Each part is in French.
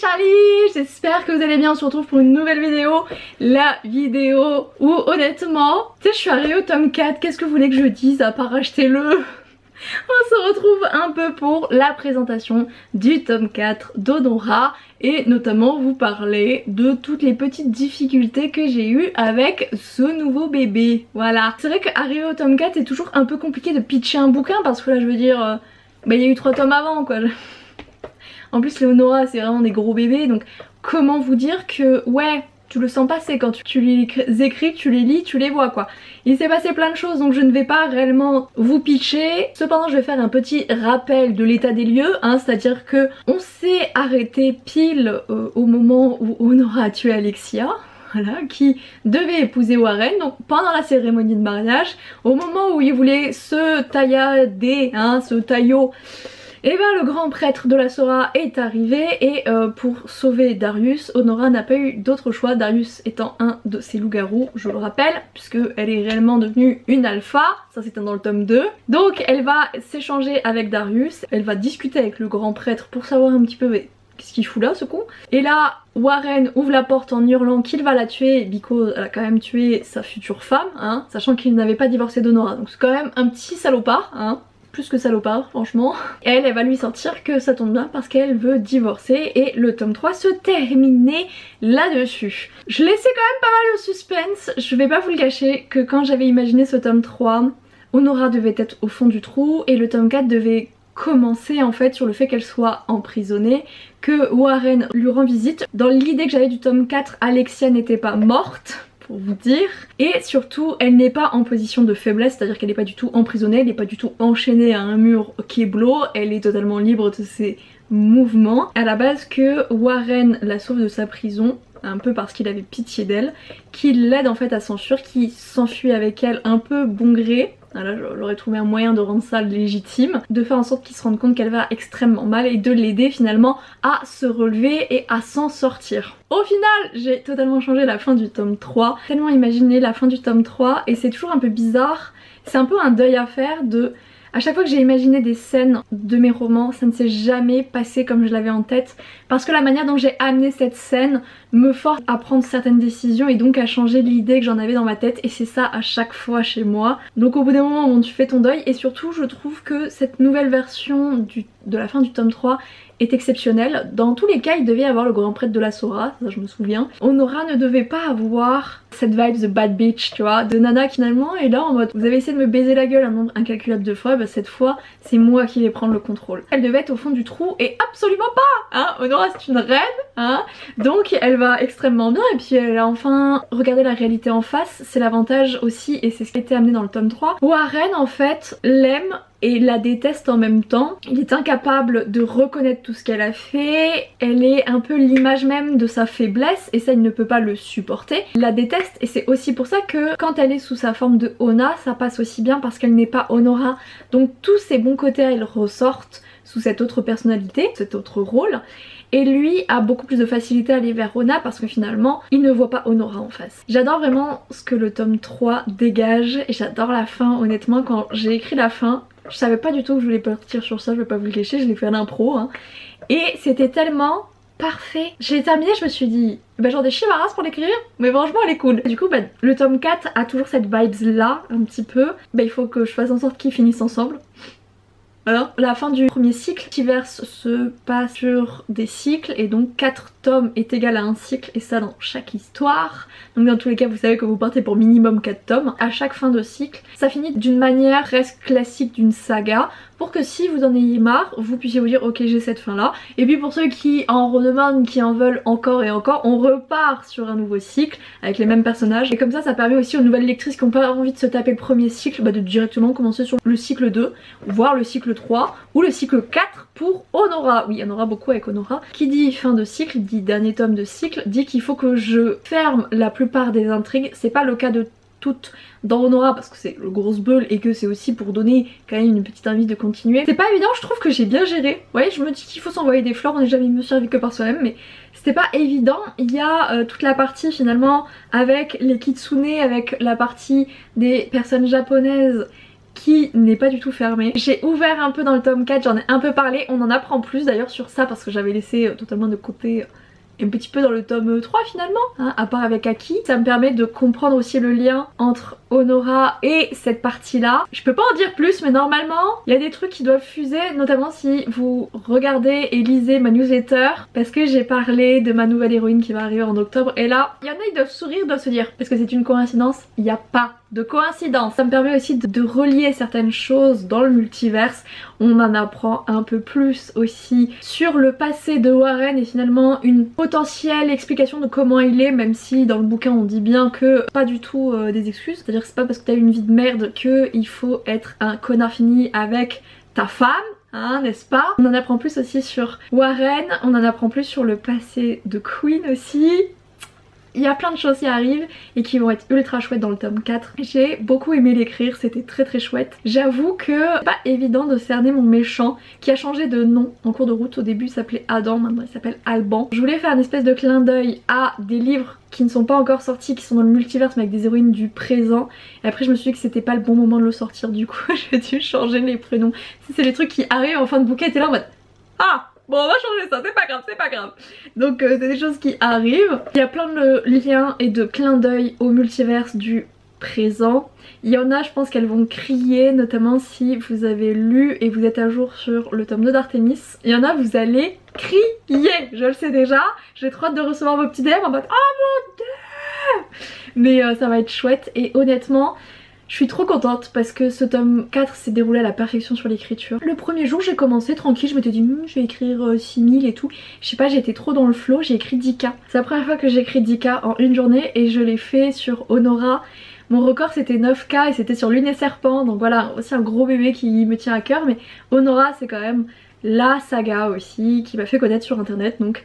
Charlie, j'espère que vous allez bien, on se retrouve pour une nouvelle vidéo. La vidéo où honnêtement, tu sais je suis arrivée au tome 4, qu'est-ce que vous voulez que je dise à part achetez-le? On se retrouve un peu pour la présentation du tome 4 d'Onora et notamment vous parler de toutes les petites difficultés que j'ai eues avec ce nouveau bébé. Voilà. C'est vrai qu'arriver au tome 4 c'est toujours un peu compliqué de pitcher un bouquin parce que là je veux dire, il y a eu 3 tomes avant quoi. En plus les Onora c'est vraiment des gros bébés donc comment vous dire que ouais... Tu le sens passer quand tu les écris, tu les lis, tu les vois quoi. Il s'est passé plein de choses donc je ne vais pas réellement vous pitcher. Cependant je vais faire un petit rappel de l'état des lieux, hein, c'est-à-dire que on s'est arrêté pile au moment où Onora a tué Alexia. Voilà, qui devait épouser Warren, donc pendant la cérémonie de mariage, au moment où il voulait se taillader, hein, ce taillot. Et ben le grand prêtre de la Sora est arrivé et pour sauver Darius, Onora n'a pas eu d'autre choix, Darius étant un de ses loups-garous, je le rappelle, puisque elle est réellement devenue une alpha, ça c'était dans le tome 2. Donc elle va s'échanger avec Darius, elle va discuter avec le grand prêtre pour savoir un petit peu qu'est-ce qu'il fout là ce con. Et là Warren ouvre la porte en hurlant qu'il va la tuer, because elle a quand même tué sa future femme, hein, sachant qu'il n'avait pas divorcé d'Onora, donc c'est quand même un petit salopard, hein. Plus que salopard franchement. Et elle va lui sortir que ça tombe bien parce qu'elle veut divorcer et le tome 3 se terminait là-dessus. Je laissais quand même pas mal de suspense, je vais pas vous le cacher que quand j'avais imaginé ce tome 3, Onora devait être au fond du trou et le tome 4 devait commencer en fait sur le fait qu'elle soit emprisonnée, que Warren lui rend visite. Dans l'idée que j'avais du tome 4, Alexia n'était pas morte, pour vous dire, et surtout elle n'est pas en position de faiblesse, c'est à dire qu'elle n'est pas du tout emprisonnée, elle n'est pas du tout enchaînée à un mur Keblo, elle est totalement libre de ses mouvements. À la base que Warren la sauve de sa prison, un peu parce qu'il avait pitié d'elle, qu'il l'aide en fait à s'enfuir, qu'il s'enfuit avec elle un peu bon gré. Là j'aurais trouvé un moyen de rendre ça légitime, de faire en sorte qu'il se rende compte qu'elle va extrêmement mal et de l'aider finalement à se relever et à s'en sortir. Au final j'ai totalement changé la fin du tome 3, tellement imaginé la fin du tome 3 et c'est toujours un peu bizarre, c'est un peu un deuil à faire de... À chaque fois que j'ai imaginé des scènes de mes romans, ça ne s'est jamais passé comme je l'avais en tête parce que la manière dont j'ai amené cette scène me force à prendre certaines décisions et donc à changer l'idée que j'en avais dans ma tête et c'est ça à chaque fois chez moi. Donc au bout d'un moment bon, tu fais ton deuil et surtout je trouve que cette nouvelle version de la fin du tome 3 est exceptionnelle. Dans tous les cas il devait y avoir le grand prêtre de la Sora, ça je me souviens. Onora ne devait pas avoir cette vibe de bad bitch tu vois, de nana qui finalement est là en mode vous avez essayé de me baiser la gueule un nombre incalculable de fois, bah cette fois c'est moi qui vais prendre le contrôle. Elle devait être au fond du trou et absolument pas hein. Onora c'est une reine hein, donc elle va extrêmement bien et puis elle a enfin regardé la réalité en face, c'est l'avantage aussi et c'est ce qui a été amené dans le tome 3. Warren en fait l'aime et la déteste en même temps. Il est incapable de reconnaître tout ce qu'elle a fait, elle est un peu l'image même de sa faiblesse et ça il ne peut pas le supporter. Il la déteste et c'est aussi pour ça que quand elle est sous sa forme de Ona ça passe aussi bien parce qu'elle n'est pas Onora. Donc tous ses bons côtés elles ressortent sous cette autre personnalité, cet autre rôle. Et lui a beaucoup plus de facilité à aller vers Ona parce que finalement il ne voit pas Onora en face. J'adore vraiment ce que le tome 3 dégage et j'adore la fin. Honnêtement quand j'ai écrit la fin je savais pas du tout que je voulais partir sur ça, je vais pas vous le cacher, je l'ai fait à l'impro hein. Et c'était tellement parfait. J'ai terminé, je me suis dit bah j'en ai chié ma race pour l'écrire mais franchement elle est cool. Du coup bah, le tome 4 a toujours cette vibes là un petit peu. Bah il faut que je fasse en sorte qu'ils finissent ensemble. Alors, la fin du premier cycle, Multiverse se passe sur des cycles et donc 4 tomes est égal à un cycle et ça dans chaque histoire. Donc dans tous les cas vous savez que vous partez pour minimum 4 tomes. À chaque fin de cycle, ça finit d'une manière presque classique d'une saga pour que si vous en ayez marre, vous puissiez vous dire ok j'ai cette fin là. Et puis pour ceux qui en redemandent, qui en veulent encore et encore, on repart sur un nouveau cycle avec les mêmes personnages. Et comme ça permet aussi aux nouvelles lectrices qui n'ont pas envie de se taper le premier cycle bah, de directement commencer sur le cycle 2, voire le cycle 3 ou le cycle 4 pour Onora. Oui, il y en aura beaucoup avec Onora. Qui dit fin de cycle, dit dernier tome de cycle, dit qu'il faut que je ferme la plupart des intrigues. C'est pas le cas de toutes dans Onora parce que c'est le gros bull et que c'est aussi pour donner quand même une petite envie de continuer. C'est pas évident, je trouve que j'ai bien géré. Ouais, je me dis qu'il faut s'envoyer des fleurs, on n'est jamais mieux servi que par soi-même, mais c'était pas évident. Il y a toute la partie finalement avec les kitsune, avec la partie des personnes japonaises qui n'est pas du tout fermé. J'ai ouvert un peu dans le tome 4, j'en ai un peu parlé, on en apprend plus d'ailleurs sur ça parce que j'avais laissé totalement de côté un petit peu dans le tome 3 finalement, hein, à part avec Aki. Ça me permet de comprendre aussi le lien entre Honora et cette partie là. Je peux pas en dire plus mais normalement il y a des trucs qui doivent fuser, notamment si vous regardez et lisez ma newsletter, parce que j'ai parlé de ma nouvelle héroïne qui va arriver en octobre et là il y en a ils doivent sourire, ils doivent se dire est-ce que c'est une coïncidence? Il n'y a pas de coïncidence. Ça me permet aussi de relier certaines choses dans le multiverse. On en apprend un peu plus aussi sur le passé de Warren et finalement une potentielle explication de comment il est, même si dans le bouquin on dit bien que pas du tout des excuses, c'est-à-dire que c'est pas parce que t'as eu une vie de merde que il faut être un connard fini avec ta femme. Hein, n'est-ce pas? On en apprend plus aussi sur Warren, on en apprend plus sur le passé de Queen aussi. Il y a plein de choses qui arrivent et qui vont être ultra chouettes dans le tome 4. J'ai beaucoup aimé l'écrire, c'était très chouette. J'avoue que pas évident de cerner mon méchant qui a changé de nom en cours de route. Au début il s'appelait Adam, maintenant il s'appelle Alban. Je voulais faire une espèce de clin d'œil à des livres qui ne sont pas encore sortis, qui sont dans le multiverse mais avec des héroïnes du présent. Et après je me suis dit que c'était pas le bon moment de le sortir, du coup j'ai dû changer les prénoms. C'est les trucs qui arrivent en fin de bouquet, t'es là en mode ah! Bon on va changer ça, c'est pas grave, c'est pas grave. Donc c'est des choses qui arrivent. Il y a plein de liens et de clins d'œil au multiverse du présent. Il y en a je pense qu'elles vont crier, notamment si vous avez lu et vous êtes à jour sur le tome 2 d'Artemis. Il y en a vous allez crier, je le sais déjà. J'ai trop hâte de recevoir vos petits DM en mode oh mon dieu. Mais ça va être chouette et honnêtement je suis trop contente parce que ce tome 4 s'est déroulé à la perfection sur l'écriture. Le premier jour j'ai commencé tranquille, je m'étais dit je vais écrire 6000 et tout. Je sais pas, j'ai été trop dans le flow, j'ai écrit 10K. C'est la première fois que j'ai écrit 10K en une journée et je l'ai fait sur Honora. Mon record c'était 9K et c'était sur Lune et Serpent, donc voilà, aussi un gros bébé qui me tient à cœur. Mais Honora c'est quand même la saga aussi qui m'a fait connaître sur internet, donc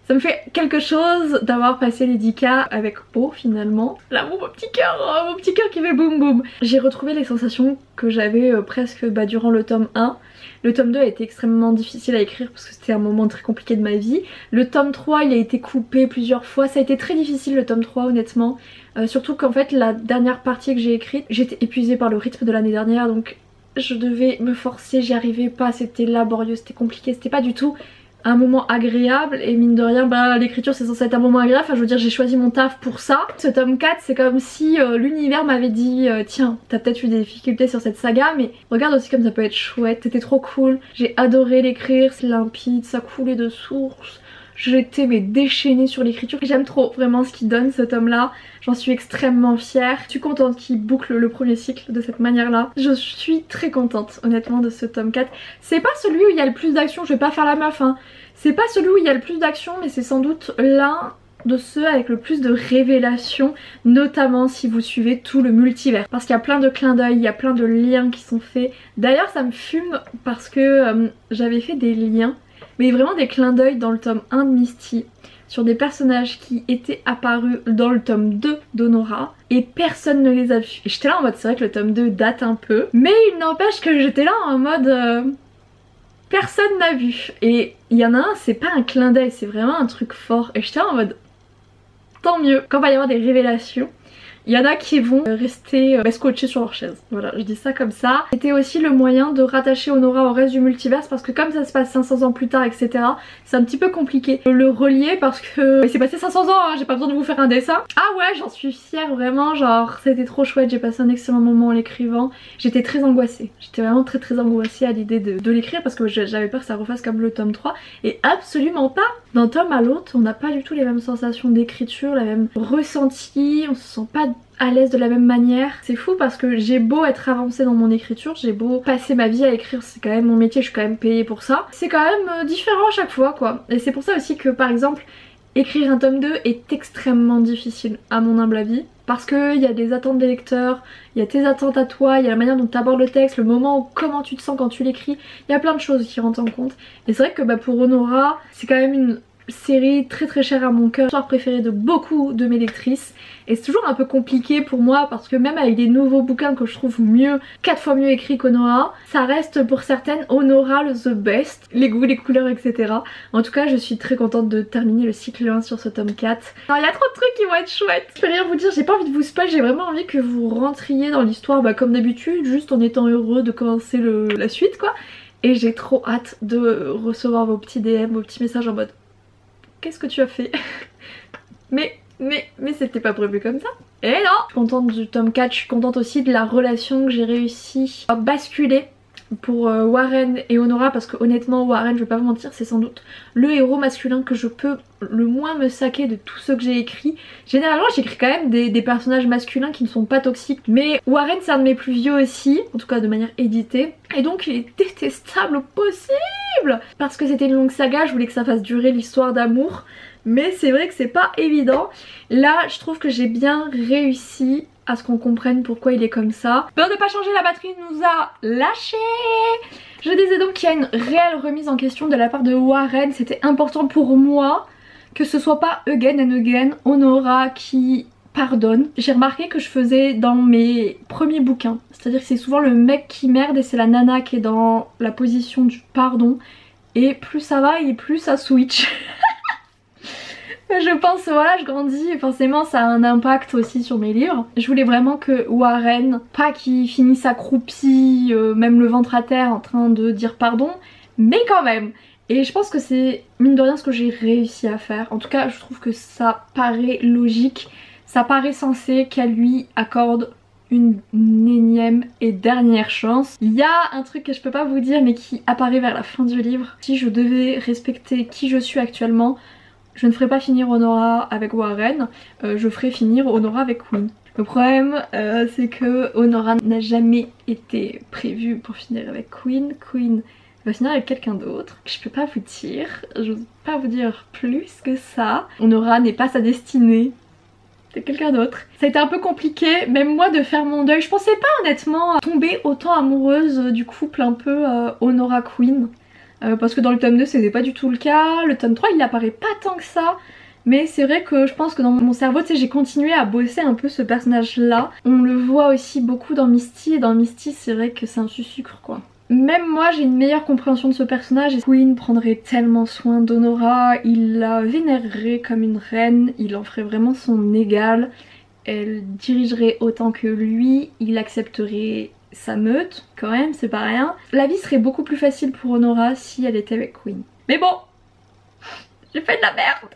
ça me fait quelque chose d'avoir passé les 10K avec Po finalement. Là mon petit cœur qui fait boum boum. J'ai retrouvé les sensations que j'avais presque durant le tome 1. Le tome 2 a été extrêmement difficile à écrire parce que c'était un moment très compliqué de ma vie. Le tome 3 il a été coupé plusieurs fois, ça a été très difficile le tome 3 honnêtement. Surtout qu'en fait la dernière partie que j'ai écrite, j'étais épuisée par le rythme de l'année dernière, donc je devais me forcer, j'y arrivais pas, c'était laborieux, c'était compliqué, c'était pas du tout un moment agréable. Et mine de rien l'écriture c'est censé être un moment agréable, enfin je veux dire j'ai choisi mon taf pour ça. Ce tome 4 c'est comme si l'univers m'avait dit tiens t'as peut-être eu des difficultés sur cette saga mais regarde aussi comme ça peut être chouette, c'était trop cool. J'ai adoré l'écrire, c'est limpide, ça coulait de source. J'étais déchaînée sur l'écriture. J'aime trop vraiment ce qu'il donne ce tome là. J'en suis extrêmement fière. Je suis contente qu'il boucle le premier cycle de cette manière là. Je suis très contente honnêtement de ce tome 4. C'est pas celui où il y a le plus d'action, je vais pas faire la meuf hein. C'est pas celui où il y a le plus d'action mais c'est sans doute l'un de ceux avec le plus de révélations, notamment si vous suivez tout le multivers. Parce qu'il y a plein de clins d'œil, il y a plein de liens qui sont faits. D'ailleurs ça me fume parce que j'avais fait des liens, mais vraiment des clins d'œil dans le tome 1 de Misty sur des personnages qui étaient apparus dans le tome 2 d'Honora et personne ne les a vus. Et j'étais là en mode c'est vrai que le tome 2 date un peu, mais il n'empêche que j'étais là en mode personne n'a vu. Et il y en a un, c'est pas un clin d'œil, c'est vraiment un truc fort. Et j'étais là en mode tant mieux. Quand il va y avoir des révélations, il y en a qui vont rester scotchés sur leur chaise. Voilà, je dis ça comme ça. C'était aussi le moyen de rattacher Honora au reste du multiverse parce que comme ça se passe 500 ans plus tard, etc. c'est un petit peu compliqué de le relier parce que il s'est passé 500 ans, hein, j'ai pas besoin de vous faire un dessin. Ah ouais, j'en suis fière vraiment, genre c'était trop chouette, j'ai passé un excellent moment en l'écrivant. J'étais très angoissée, j'étais vraiment très angoissée à l'idée de l'écrire parce que j'avais peur que ça refasse comme le tome 3 et absolument pas. D'un tome à l'autre, on n'a pas du tout les mêmes sensations d'écriture, la même ressenti, on se sent pas à l'aise de la même manière. C'est fou parce que j'ai beau être avancée dans mon écriture, j'ai beau passer ma vie à écrire, c'est quand même mon métier, je suis quand même payée pour ça. C'est quand même différent à chaque fois quoi. Et c'est pour ça aussi que par exemple, écrire un tome 2 est extrêmement difficile à mon humble avis. Parce qu'il y a des attentes des lecteurs, il y a tes attentes à toi, il y a la manière dont tu abordes le texte, le moment où comment tu te sens quand tu l'écris, il y a plein de choses qui rentrent en compte. Et c'est vrai que pour Honora, c'est quand même une série très très chère à mon cœur, histoire préférée de beaucoup de mes lectrices, et c'est toujours un peu compliqué pour moi parce que même avec des nouveaux bouquins que je trouve mieux, 4 fois mieux écrits qu'Honora, ça reste pour certaines Honora le the best, les goûts, les couleurs, etc. En tout cas je suis très contente de terminer le cycle 1 sur ce tome 4. Alors il y a trop de trucs qui vont être chouettes, je peux rien vous dire, j'ai pas envie de vous spoil, j'ai vraiment envie que vous rentriez dans l'histoire comme d'habitude, juste en étant heureux de commencer la suite quoi. Et j'ai trop hâte de recevoir vos petits DM, vos petits messages en mode qu'est-ce que tu as fait? mais c'était pas prévu comme ça. Et non! Je suis contente du tome 4, je suis contente aussi de la relation que j'ai réussi à basculer pour Warren et Honora, parce que honnêtement Warren, je vais pas vous mentir, c'est sans doute le héros masculin que je peux le moins me saquer de tous ceux que j'ai écrits. Généralement j'écris quand même des personnages masculins qui ne sont pas toxiques, mais Warren c'est un de mes plus vieux aussi, en tout cas de manière éditée, et donc il est détestable au possible parce que c'était une longue saga, je voulais que ça fasse durer l'histoire d'amour, mais c'est vrai que c'est pas évident. Là je trouve que j'ai bien réussi à ce qu'on comprenne pourquoi il est comme ça. Peur de pas changer, la batterie nous a lâché. Je disais donc qu'il y a une réelle remise en question de la part de Warren. C'était important pour moi que ce soit pas again and again Honora qui pardonne. J'ai remarqué que je faisais dans mes premiers bouquins, c'est-à-dire que c'est souvent le mec qui merde et c'est la nana qui est dans la position du pardon, et plus ça va et plus ça switch. Je pense, voilà, je grandis et forcément ça a un impact aussi sur mes livres. Je voulais vraiment que Warren, pas qu'il finisse accroupi, même le ventre à terre en train de dire pardon, mais quand même. Et je pense que c'est mine de rien ce que j'ai réussi à faire. En tout cas je trouve que ça paraît logique, ça paraît sensé qu'elle lui accorde une énième et dernière chance. Il y a un truc que je peux pas vous dire mais qui apparaît vers la fin du livre. Si je devais respecter qui je suis actuellement, je ne ferai pas finir Honora avec Warren, je ferai finir Honora avec Queen. Le problème c'est que Honora n'a jamais été prévue pour finir avec Queen. Queen va finir avec quelqu'un d'autre, que je peux pas vous dire, je peux pas vous dire plus que ça. Honora n'est pas sa destinée, c'est quelqu'un d'autre. Ça a été un peu compliqué, même moi, de faire mon deuil. Je pensais pas honnêtement tomber autant amoureuse du couple un peu Honora Queen. Parce que dans le tome 2 c'était pas du tout le cas, le tome 3 il apparaît pas tant que ça, mais c'est vrai que je pense que dans mon cerveau, tu sais, j'ai continué à bosser un peu ce personnage là. On le voit aussi beaucoup dans Misty, et dans Misty c'est vrai que c'est un sucre quoi. Même moi j'ai une meilleure compréhension de ce personnage, et Queen prendrait tellement soin d'Honora, il la vénérerait comme une reine, il en ferait vraiment son égale, elle dirigerait autant que lui, il accepterait sa meute, quand même, c'est pas rien. La vie serait beaucoup plus facile pour Honora si elle était avec Queen. Mais bon, j'ai fait de la merde,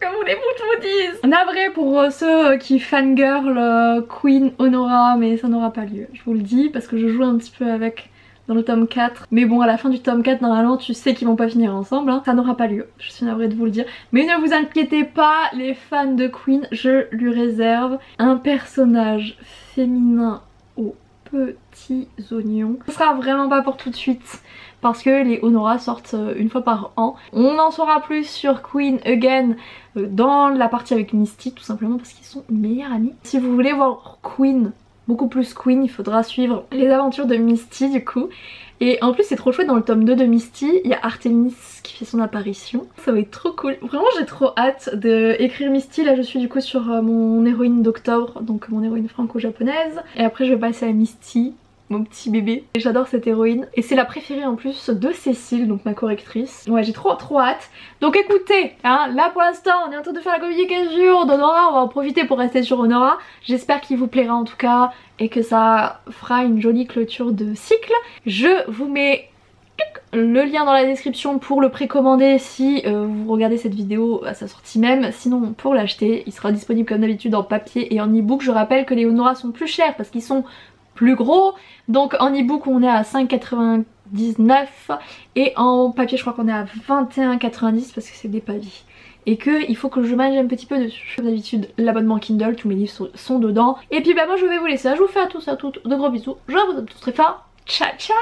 que voulez-vous que je vous dise? Navré pour ceux qui fangirl Queen Honora, mais ça n'aura pas lieu, je vous le dis, parce que je joue un petit peu avec dans le tome 4. Mais bon, à la fin du tome 4, normalement, tu sais qu'ils vont pas finir ensemble, hein. Ça n'aura pas lieu, je suis navrée de vous le dire. Mais ne vous inquiétez pas, les fans de Queen, je lui réserve un personnage féminin au petits oignons. Ce sera vraiment pas pour tout de suite parce que les Honora sortent une fois par an. On en saura plus sur Queen Again dans la partie avec Misty, tout simplement parce qu'ils sont meilleurs amis. Si vous voulez voir Queen, beaucoup plus Queen, il faudra suivre les aventures de Misty du coup. Et en plus c'est trop chouette, dans le tome 2 de Misty, il y a Artemis qui fait son apparition. Ça va être trop cool. Vraiment j'ai trop hâte d'écrire Misty. Là je suis du coup sur mon héroïne d'octobre, donc mon héroïne franco-japonaise. Et après je vais passer à Misty, mon petit bébé. J'adore cette héroïne et c'est la préférée en plus de Cécile, donc ma correctrice. Ouais, j'ai trop hâte. Donc écoutez, hein, là pour l'instant on est en train de faire la communication d'Honora, on va en profiter pour rester sur Honora. J'espère qu'il vous plaira en tout cas et que ça fera une jolie clôture de cycle. Je vous mets le lien dans la description pour le précommander si vous regardez cette vidéo à sa sortie même. Sinon pour l'acheter, il sera disponible comme d'habitude en papier et en e-book. Je rappelle que les Honora sont plus chers parce qu'ils sont plus gros, donc en e-book on est à 5,99 et en papier je crois qu'on est à 21,90 parce que c'est des pavis et que il faut que je manage un petit peu dessus. Comme d'habitude l'abonnement Kindle, tous mes livres sont dedans. Et puis bah moi je vais vous laisser, je vous fais à tous de gros bisous, je vous aime tous très fort, ciao ciao.